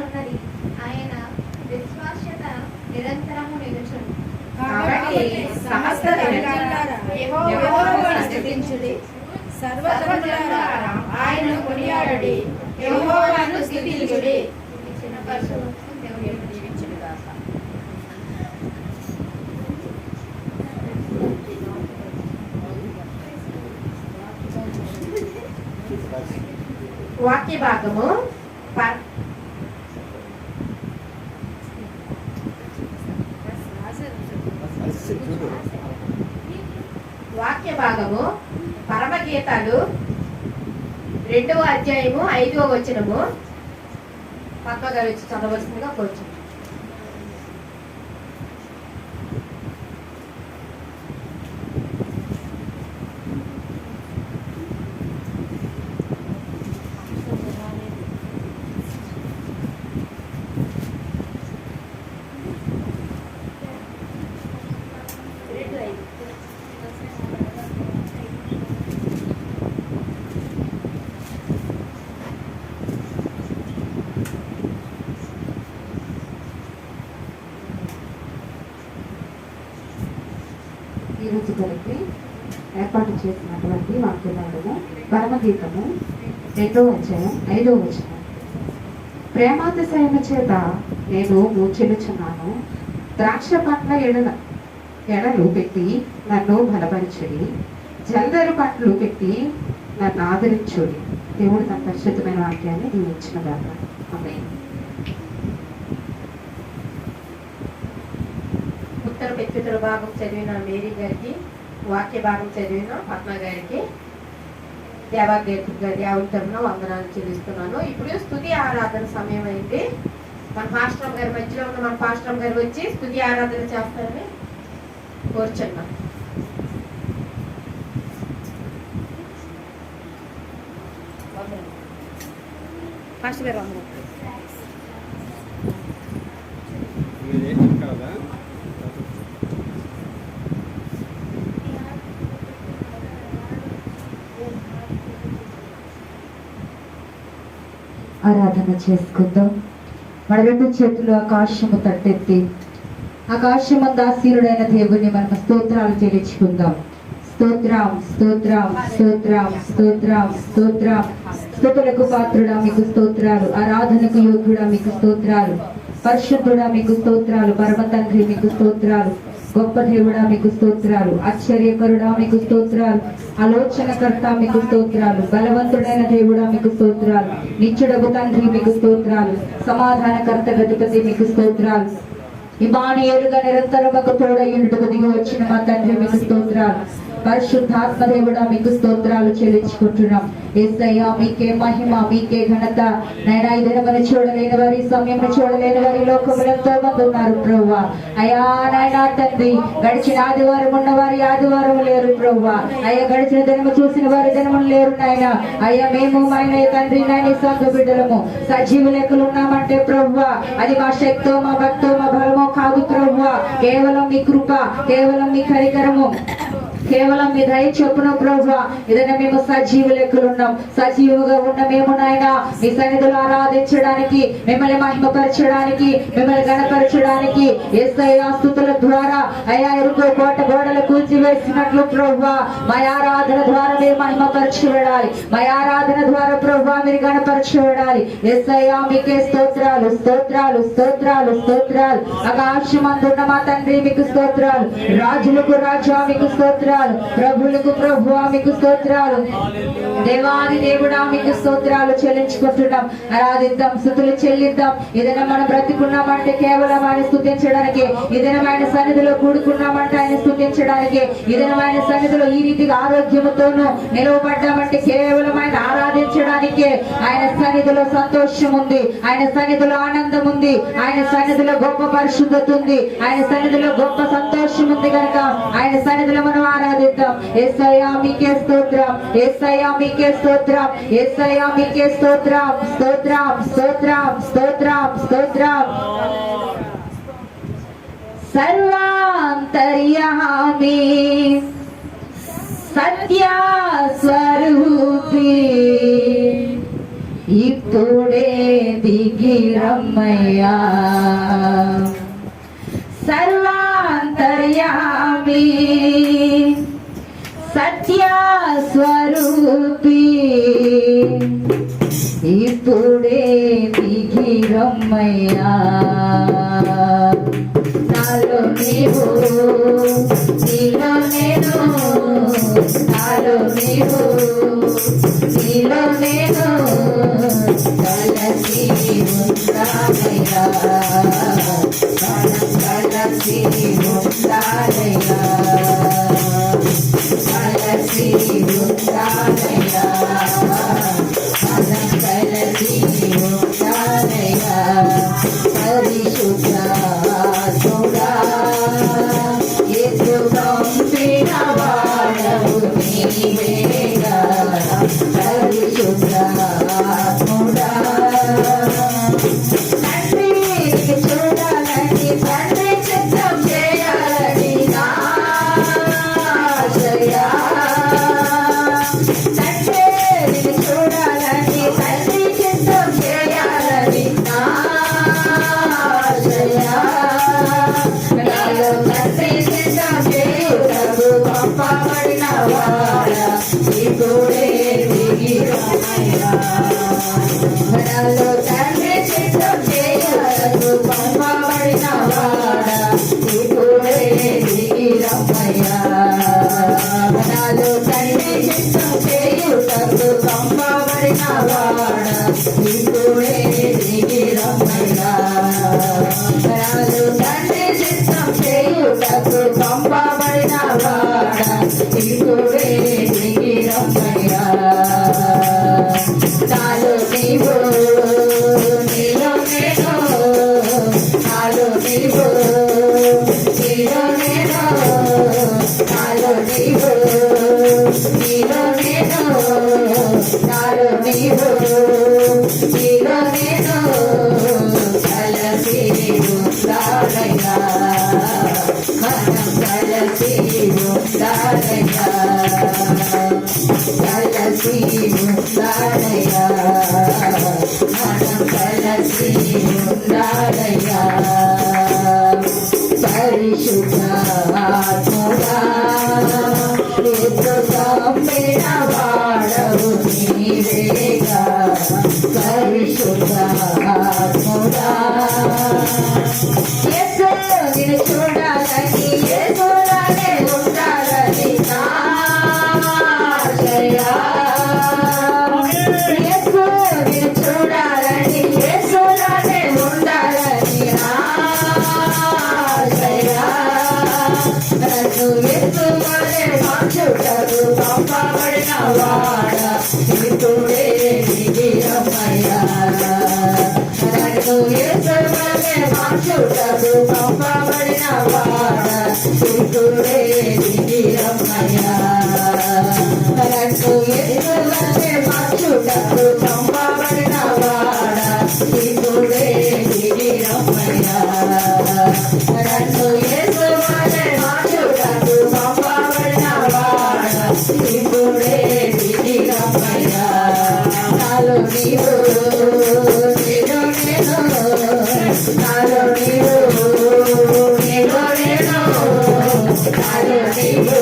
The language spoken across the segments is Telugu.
ఉన్నది. ఆయన విశ్వాస్యత నిరంతరము నిలుచును. కాబట్టి సమస్త జనులారా యెహోవాను స్తుతించుడి, సర్వజనులారా ఆయనను కొనియాడుడి, యెహోవాను స్తుతించుడి. చిన్న పశువు దేవుడు దీవించును గాక. వాక్య భాగము పరమగీతాలు 2వ అధ్యాయము 5వ వచనము. పక్కగా వచ్చి చదవలసిందిగా కోరుచున్నాను. ఈరోజు కొరకు ఏర్పాటు చేసినటువంటి వాక్యము పరమగీతము 2వ అధ్యాయం 5వ వచనం. ప్రేమాతిశయము చేత నేను మూర్ఛిల్లుచున్నాను, ద్రాక్ష పండ్ల ఎడలు పెట్టి నన్ను బలపరచుడి, జల్దరు పండ్లు పెట్టి నన్ను ఆదరించుడి. దేవుడు తన పరిశుద్ధమైన వాక్యాన్ని దీవించిన గాక. ఆమేన్. ఉత్తర ప్రత్యుత్తర భాగం చదివిన మేరీ గారికి, వాక్య భాగం చదివిన పద్మ గారికి, దేవాదేవి తరఫున వందనాలు చెల్లిస్తున్నాను. ఇప్పుడు స్తుతి ఆరాధన సమయం అయింది. మన పాస్టర్ గారి మధ్యలో ఉన్న మన పాస్టర్ గారు వచ్చి స్తుతి ఆరాధన చేస్తారని కోరుచున్నాం. పాస్టర్ గారు వందనాలు. ఆరాధన చేసుకుందాం. మన 2 చేతులు ఆకాశము తట్టెత్తి ఆకాశమందు ఆసీనుడైన దేవుని మనం స్తోత్రాలు చెల్లించుకుందాం. స్తోత్రం స్తోత్రం స్తోత్రం స్తోత్రం స్తోత్రం. స్తుతులకు పాత్రుడా మీకు స్తోత్రాలు, ఆరాధనకు యోగ్యుడా మీకు స్తోత్రాలు, పరిశుద్ధుడా మీకు స్తోత్రాలు, పరమ తండ్రి మీకు స్తోత్రాలు, గొప్ప దేవుడా మీకు స్తోత్రాలు, ఆశ్చర్యకరుడా మీకు స్తోత్రాలు, ఆలోచనకర్త మీకు స్తోత్రాలు, బలవంతుడైన దేవుడా మీకు స్తోత్రాలు, నిత్యుడగు తండ్రి మీకు స్తోత్రాలు, సమాధానకర్త గతిపతి మీకు స్తోత్రాలు, ఇమానుయేలుగా నిరంతరముగా తోడయ్యుండుటకు దిగి వచ్చిన మా తండ్రి మీకు స్తోత్రాలు, పరిశుద్ధాత్మ దేవుడా మీకు స్తోత్రాలు చెల్లించుకుంటున్నాం. యేసయ్యా మీకే మహిమ, మీకే ఘనత. నైనా ఈ దినమును చూడలేని వారి, సమయమును చూడలేని వారి లోకములో ఎంతో మంది ఉన్నారు ప్రభువా. అయ్యా నైనా తండ్రి, గడిచిన ఆదివారం ఉన్నవారి ఆదివారం లేరు ప్రభువా. అయ్యా గడిచిన దినము చూసిన వారి దినములు లేరు నాయన. అయ్యా మేము మైన తండ్రి నాయన సంఘ బిడ్డలము సజీవ లెక్కలు ఉన్నామంటే ప్రభువా, అది మా శక్తో మా భక్తో మా బలమో కాదు ప్రభువా. కేవలం మీ కృప, కేవలం మీ కరికరము, కేవలం మీ దయ చొప్పున ప్రభువా ఏదైనా మేము సజీవ లెక్కలు ఉన్నాం. సజీవుగా ఉన్న మేము నాయన మీ సన్నిధిలో ఆరాధించడానికి, మిమ్మల్ని మహిమపరచడానికి, మిమ్మల్ని గణపరచడానికి యేసయ్య స్తుతుల ద్వారా అయా ఎరుకో కోట గోడలు కూల్చివేసినట్లు ప్రభువా మా ఆరాధన ద్వారా మీరు మహిమపరచబడాలి, మా ఆరాధన ద్వారా ప్రభువా మీరు గణపరచబడాలి. యేసయ్య మీకే స్తోత్రాలు స్తోత్రాలు స్తోత్రాలు స్తోత్రాలు. ఆకాశమందున్న మా తండ్రి మీకు స్తోత్రాలు, రాజులకు రాజా మీకు స్తోత్రాలు, ప్రభులకు ప్రభువా మీకు స్తోత్రాలు, దేవాది దేవుడా మీకు స్తోత్రాలు చెల్లించుకుంటున్నాం. ఆరాధిద్దాం, స్తుతులు చెల్లిద్దాం. ఏదైనా మనం బ్రతికున్నామంటే కేవలం ఆయన స్తుతించడానికి, ఏదైనా ఆయన సన్నిధిలో కూడుకున్నామంటే ఆయన స్తుతించడానికి, ఏదైనా ఆయన సన్నిధిలో ఈ రీతిగా ఆరోగ్యముతోనూ నిలవబడ్డామంటే కేవలం ఆయన ఆరాధించడానికే. ఆయన సన్నిధిలో సంతోషం ఉంది, ఆయన సన్నిధిలో ఆనందం ఉంది, ఆయన సన్నిధిలో గొప్ప పరిశుద్ధత ఉంది, ఆయన సన్నిధిలో గొప్ప సంతోషం ఉంది కనుక ఆయన సన్నిధిలో మనం ఆరాధిద్దాం. యేసయ్యా మీకే స్తోత్రం, యేసయ్యా మీకే స్తోత్రం, యేసయ్యా మీకే స్తోత్రం స్తోత్రం స్తోత్రం స్తోత్రం స్తోత్రం. సర్వాంతర్యామి సత్య స్వరూపి ఇప్పుడే దిగిరమ్మయ్యా సర్వాంతర్యామి సత్య స్వరూపి ఇప్పుడే దిగిరమ్మయ్యా నాలో నీవు నీలో నేను నాలో నీవు నీలో నేను కలసి ఉండాలయ్యా కలసి ఉండాలయ్యా కలసి ఉండాలయ్యా కలసి ఉండాలయ్యా పరిశుద్ధాత్ముడా యేసు పంపిన వాడవు నీవేగా పరిశుద్ధాత్ముడా తండ్రికి చూడాలని తండ్రి చిత్తం చేయాలని నా ఆశయా తండ్రికి చూడాలని తండ్రి చిత్తం చేయాలని నా ఆశయా నాలో తండ్రి చిత్తం చేయుటకు పంపబడిన వాడా ఇప్పుడే దిగిరమ్మయ్యా నాలో తండ్రి చిత్తం చేయుటకు పంపబడిన వాడా ఇప్పుడే దిగిరమ్మయ్యా నాలో తండ్రి చిత్తం చేయుటకు పంపబడిన వాడా ఇప్పుడే దిగిరమ్మయ్యా నాలో తండ్రి చిత్తం చేయుటకు పంపబడిన వాడా ఇప్పుడే దిగిరమ్మయ్యా నాలో నీవు నీలో నేను నాలో నీవు నీలో నేను నాలో నీవు నీలో నేను నాలో నీవు నీలో నేను కలసి ఉండాలయ్యా మనం కలసి ఉండాలయ్యా కలసి ఉండాలయ్యా మనం కలసి ఉండాలయ్యా పరిశుద్ధాత్ముడా యేసు పంపిన వాడవు నీవేగా పరిశుద్ధాత్ముడా యేసు నిన్ను చూడాలని యేసులానే ఉండాలని నా ఆశయా యేసు నిన్ను చూడాలని యేసులానే ఉండాలని నా ఆశయా నన్ను యేసు వలె మార్చుటకు పంపబడిన వాడా ఇప్పుడే దిగిరమ్మయ్యా నన్ను యేసు వలె మార్చుటకు పంపబడిన వాడా ఇప్పుడే దిగిరమ్మయ్యా నన్ను యేసు వలె మార్చుటకు పంపబడిన వాడా ఇప్పుడే దిగిరమ్మయ్యా నన్ను యేసు వలె మార్చుటకు పంపబడిన వాడా ఇప్పుడే దిగిరమ్మయ్యా నాలో నీవు నీలో నేను నాలో నీవు నీలో నేను నాలో నీవు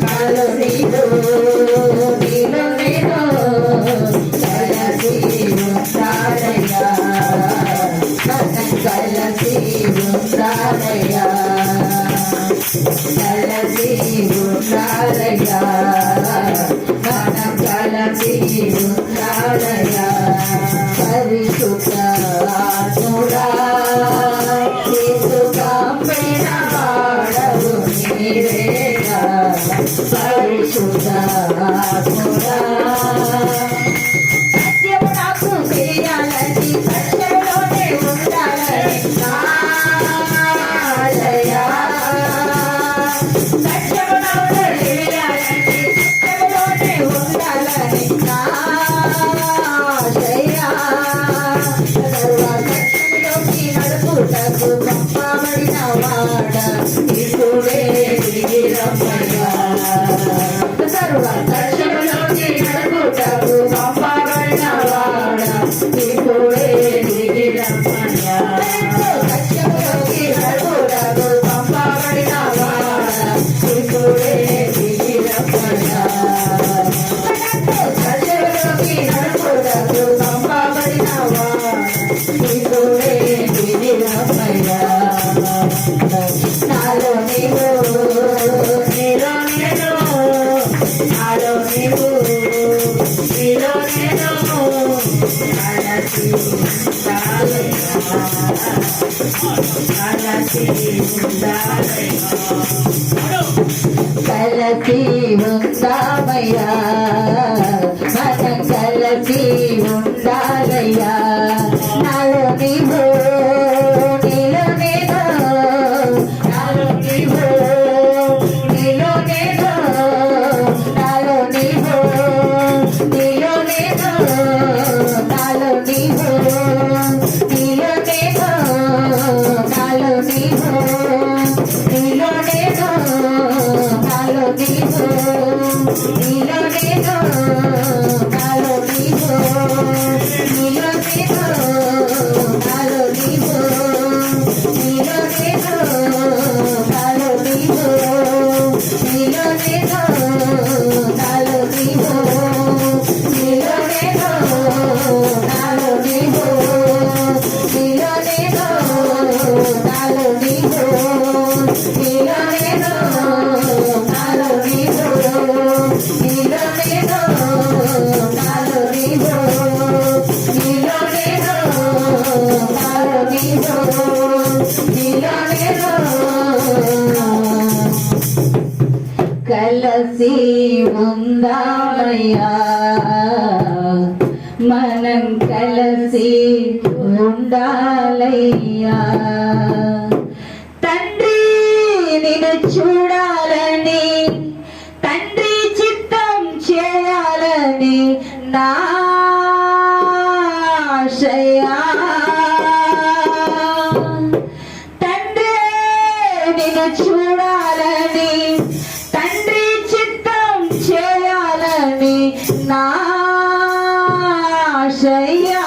నాలో నీవు నీలో నేను కలసి ఉండాలయ్యా మనం కలసి ఉండాలయ్యా కలసి ఉండాలయ్యా మనం కలసి ఉండాలయ్యా పరిశుద్ధాత్ముడా యేసు పంపిన వాడవు నీవేగా పరిశుద్ధాత్ముడా సత్యము నాకు తెలియాలని సత్యంలోనే ఉండాలని నా ఆశయా సత్యము నాకు తెలియాలని సత్యంలోనే ఉండాలని నా ఆశయా కలసి ఉందామయ్యా మనం కలసి ఉండాలయ్యా నాలో నీవు నీలో నేను నాలో నీవు నీలో నేను నాలో నీవు నీలో నేను నాలో నీవు నీలో నేను నాలో నీవు నీలో నేను నాలో నీవు నీలో నేను నాలో నీవు నీలో నేను నాలో నీవు నీలో నేను నాలో నీవు నీలో నేను నాలో నీవు నీలో నేను నాలో నీవు నీలో నేను నాలో నీవు నీలో నేను నాలో నీవు నీలో నేను నాలో నీవు నీలో నేను నాలో నీవు నీలో నేను కలసి ఉందామయ్యా మనం కలసి ఉండాలయ్యా తండ్రి నిన్ను చూడాలని తండ్రి చిత్తం చేయాలని నా ఆశయా తండ్రి నిన్ను చూడాలని తండ్రి చిత్తం చేయాలని నా ఆశయా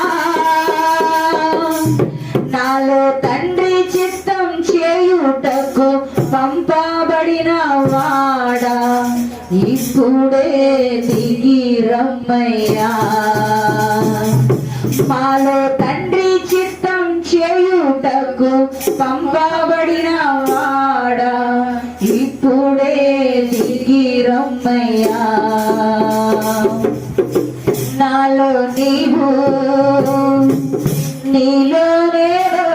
నాలో తండ్రి చిత్తం చేయుటకు పంపబడిన వాడా ఇప్పుడే దిగి రమ్మయ్యా మాలో తండ్రి చిత్తం చేయుటకు పంపబడిన వాడా ఇప్పుడే దిగి రమ్మయ్యా నాలో నీవు నీలో నేను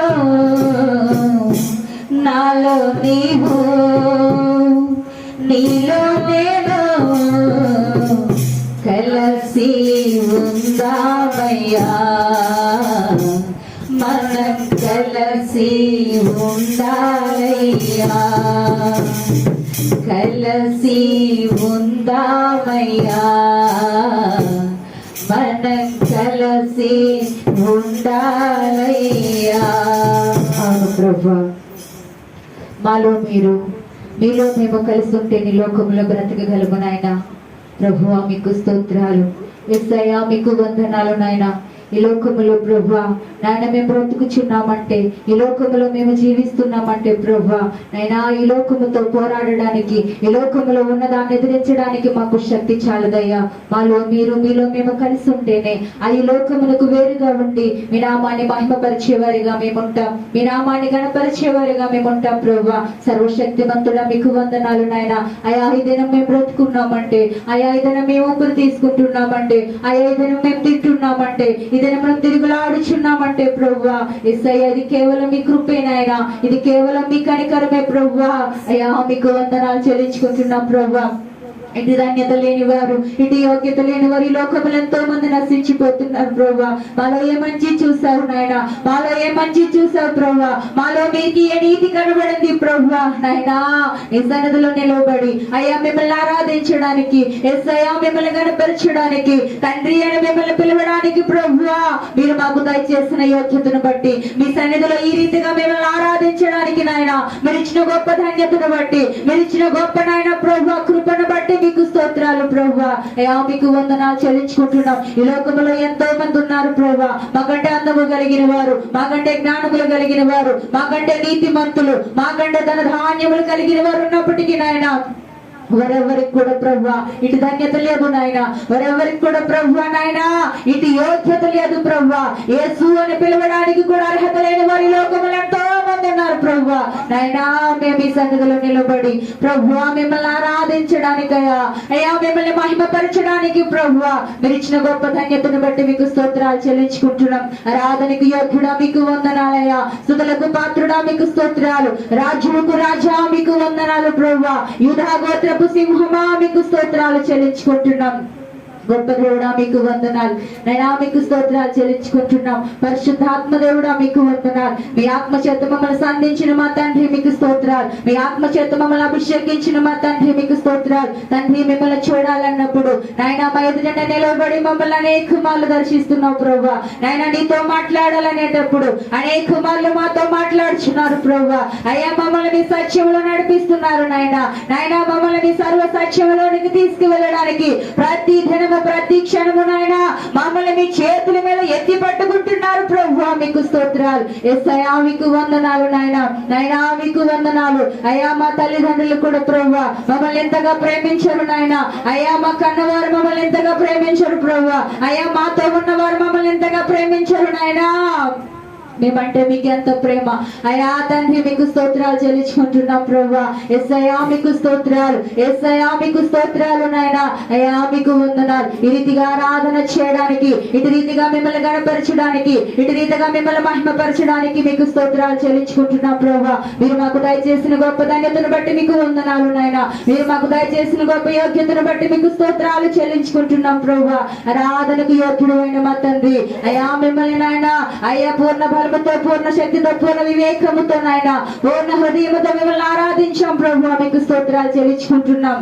నాలో నీవు నీలో నేను కలసి ఉందామయ్యా మనం కలసి ఉండాలయ్యా కలసి ఉందామయ్యా మనం కలసి ఉండాలయ్యా అవును ప్రభా మాలో మీరు మీలో మేము కలిసి ఉంటే నీ లోకంలో బ్రతకగలము నాయన ప్రభువా మీకు స్తోత్రాలు యేసయ్యా మీకు వందనాలు నాయన ఈ లోకములో ప్రభువా నాయన మేము బ్రతుకుచున్నామంటే ఈ లోకములో మేము జీవిస్తున్నామంటే ప్రభువా నైనా ఈ లోకముతో పోరాడడానికి ఈ లోకములో ఉన్నదాన్ని ఎదిరించడానికి మాకు శక్తి చాలదయ్యా మాలో మీరు మీలో మేము కలిసి ఉంటేనే ఆ ఈ లోకములకు వేరుగా ఉండి మీ నామాన్ని మహిమపరిచేవారిగా మేముంటాం మీ నామాన్ని గణపరిచేవారిగా మేముంటాం ప్రభువా సర్వశక్తిమంతుడా మీకు వందనాలు నాయన అయా ఈ దినం మేము బ్రతుకున్నామంటే అయా ఈ దినం మేము ఊపిరి తీసుకుంటున్నామంటే అయా ఈ దినం మేము తింటున్నామంటే ఇదే మనం తిరుగులాడుచున్నామంటే ప్రభువా యేసయ్యా ఇది కేవలం మీ కృపే నాయనా ఇది కేవలం మీ కనికరమే ప్రభువా అయ్యా మీకు వందనాలు చెల్లించుకుంటున్నాం ప్రభువా ఇటు ధన్యత లేని వారు ఇటు యోగ్యత లేని వారు ఈ లోకములు ఎంతో మంది నశించిపోతున్నారు ప్రభువా మాలో ఏ మంచి చూసావు నాయన మాలో ఏ మంచి చూసావు ప్రభువా మాలో మీకు ఏ నీతి కనబడింది ప్రభువా నాయనా నీ సన్నిధిలో నిలవబడి అయ్యా మిమ్మల్ని ఆరాధించడానికి యేసయ్యా మిమ్మల్ని కనపరచడానికి తండ్రి అని మిమ్మల్ని పిలవడానికి ప్రభువా మీరు మాకు దయచేసిన యోగ్యతను బట్టి మీ సన్నిధిలో ఈ రీతిగా మిమ్మల్ని ఆరాధించడానికి నాయన మీరు ఇచ్చిన గొప్ప ధన్యతను బట్టి మీరు ఇచ్చిన గొప్ప నాయన ప్రభువా కృపను బట్టి మీకు స్తోత్రాలు ప్రభువా అయ్యా మీకు వందనాలు చెల్లించుకుంటున్నాం ఈ లోకంలో ఎంతో మంది ఉన్నారు ప్రభువా మాకంటే అందము కలిగిన వారు మాకంటే జ్ఞానములు కలిగిన వారు మాకంటే నీతిమంతులు మాకంటే ధన ధాన్యములు కలిగిన వారు ఉన్నప్పటికీ నాయన వారెవరికి కూడా ప్రభువా ఇటు ధన్యత లేదు నాయన వారెవరికి కూడా ప్రభువా నాయన ఇటు యోగ్యత లేదు ప్రభువా యేసు అని పిలవడానికి కూడా అర్హత లేని వారి లోకములు ఎంతో మంది వందనాలు ప్రభువా. నాయనా మేము ఈ సన్నిధిలో నిలబడి ప్రభువా మిమ్మల్ని ఆరాధించడానికయ్యా, అయ్యా మిమ్మల్ని మహిమపరచడానికి ప్రభువా మీరు ఇచ్చిన గొప్ప ధన్యతను బట్టి మీకు స్తోత్రాలు చెల్లించుకుంటున్నాం. ఆరాధనకు యోగ్యుడా మీకు వందనాలయ్యా, స్తుతులకు పాత్రుడా మీకు స్తోత్రాలు, రాజులకు రాజా మీకు వందనాలు ప్రభువా, యూదా గోత్రపు సింహమా మీకు స్తోత్రాలు చెల్లించుకుంటున్నాం. గొప్ప దేవుడా మీకు వందనాలు నైనా, మీకు స్తోత్రాలు చెల్లించుకుంటున్నాం. పరిశుద్ధాత్మ దేవుడా మీకు వందనాలు. మీ ఆత్మ చేత మమ్మల్ని సంధించిన మా తండ్రి మీకు స్తోత్రాలు, మీ ఆత్మ చేత మమ్మల్ని అభిషేకించిన మా తండ్రి మీకు స్తోత్రాలు. తండ్రి మిమ్మల్ని చూడాలన్నప్పుడు నాయన మా ఎదుట నిలబడి మమ్మల్ని అనేక మార్లు దర్శిస్తున్నావు ప్రభువా. నాయన నీతో మాట్లాడాలనేటప్పుడు అనేక మార్లు మాతో మాట్లాడుచున్నారు ప్రభువా. అయ్యా మమ్మల్ని మీ సత్యంలో నడిపిస్తున్నారు నాయన. నాయన మమ్మల్ని మీ సర్వ సత్యంలోనికి తీసుకువెళ్ళడానికి ప్రతి దినము ప్రతి క్షణము నాయన మమ్మల్ని మీ చేతుల మీద ఎత్తి పట్టుకుంటున్నారు ప్రభువా మీకు స్తోత్రాలు. యేసయ్యా మీకు వందనాలు నాయన. నాయనా మీకు వందనాలు. అయ్యా మా తల్లిదండ్రులు కూడా ప్రభువా మమ్మల్ని ఎంతగా ప్రేమించరు నాయన. అయ్యా మా కన్నవారు మమ్మల్ని ఎంతగా ప్రేమించరు ప్రభువా. అయ్యా మాతో ఉన్నవారు మమ్మల్ని ఎంతగా ప్రేమించరు నాయనా. మేమంటే మీకు ఎంత ప్రేమ. అయ్యా తండ్రి మీకు స్తోత్రాలు చెల్లించుకుంటున్నాం ప్రభువా. యేసయ్యా మీకు స్తోత్రాలు, యేసయ్యా మీకు స్తోత్రాలు నాయన. అయ్యా మీకు వందనాలు. ఈ రీతిగా ఆరాధన చేయడానికి, ఇటు రీతిగా మిమ్మల్ని గణపరచడానికి, ఇటు రీతిగా మిమ్మల్ని మహిమపరచడానికి మీకు స్తోత్రాలు చెల్లించుకుంటున్నాం ప్రభువా. మీరు మాకు దయచేసిన గొప్ప ధన్యతను బట్టి మీకు వందనాలు నాయన. మీరు మాకు దయచేసిన గొప్ప యోగ్యతను బట్టి మీకు స్తోత్రాలు చెల్లించుకుంటున్నాం ప్రభువా. ఆరాధనకు యోగ్యుడు అయిన మా తండ్రి అయ్యా మిమ్మల్ని నాయన అయ్యా పూర్ణ బలముతో, పూర్ణ శక్తితో, పూర్ణ వివేకముతో నాయన పూర్ణ హృదయముతో మిమ్మల్ని ఆరాధించాం ప్రభువా. మీకు స్తోత్రాలు చెల్లించుకుంటున్నాం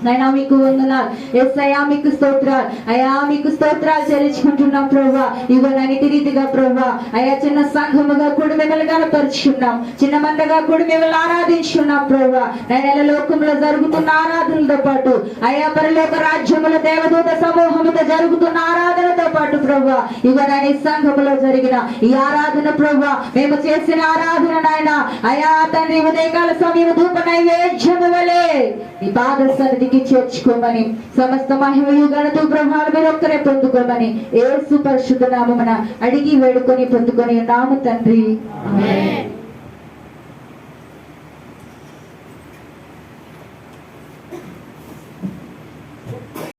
నైనా. మీకు వందనాలు యేసయ్యా మీకు స్తోత్రాలు. అయ్యా మీకు స్తోత్రాలు చెల్లించుకుంటున్నాం ప్రభువా. ఇవ్వనైతి రీతిగా ప్రభువా అయ్యా చిన్న సంఘముగా కూడా మిమ్మల్ని కనపరుచుకున్నాం, చిన్న మందగా కూడా మిమ్మల్ని ఆరాధించుకున్నాం ప్రభువా. నైనా లోకంలో జరుగుతున్న ఆరాధనలతో పాటు అయ్యా పరలోక రాజ్యముల దేవదూత సమూహముతో జరుగుతున్న ఆరాధనతో పాటు ప్రభువా ఇవ్వనని సంఘములో జరిగిన ఈ ఆరాధన ప్రభువా మేము చేసిన ఆరాధన నాయన అయ్యా తండ్రి ఉదయకాల సమయం ధూప నైవేద్యము వలె ఈ పాద సన్నిధికి చేర్చుకోమని, సమస్త మహిమయు ఘనత ప్రభావాలు మీరు ఒక్కరే పొందుకోమని యేసు పరిశుద్ధ నామమున అడిగి వేడుకొని పొందుకొని నామ తండ్రి ఆమేన్.